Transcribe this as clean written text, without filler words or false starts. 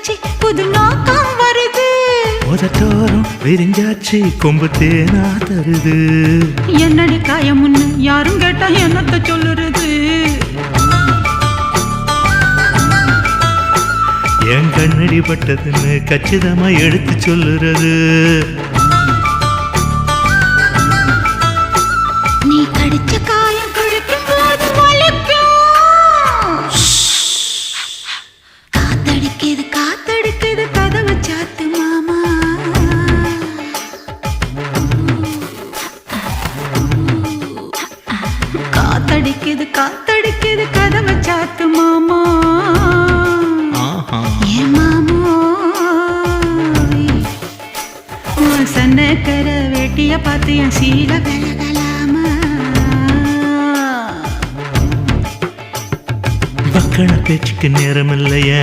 புரிஞ்சாச்சு புது நோக்கம் வருது உதட்டோரம் விரிஞ்சாச்சு கொம்பு தேனா தருது என்னடி காயம் முன்னு யாரும் கேட்டா என்னத்த சொல்லுறது என் கண்ணடி பட்டதுன்னு கச்சிதமா எடுத்து சொல்லுறது நீ கடிச்ச காயம் கழிக்கும் போது வலிக்கும் காத்தடிக்குது காத்தடிக்குது கதவை சாத்து மாமா காத்தடிக்குது காத்தடிக்குது கதவை சாத்து மாமா சன்னக்கர வேட்டிய பார்த்து என் சீல விலகலாமா பக்கன பேச்சுக்கு நேரம் இல்லையா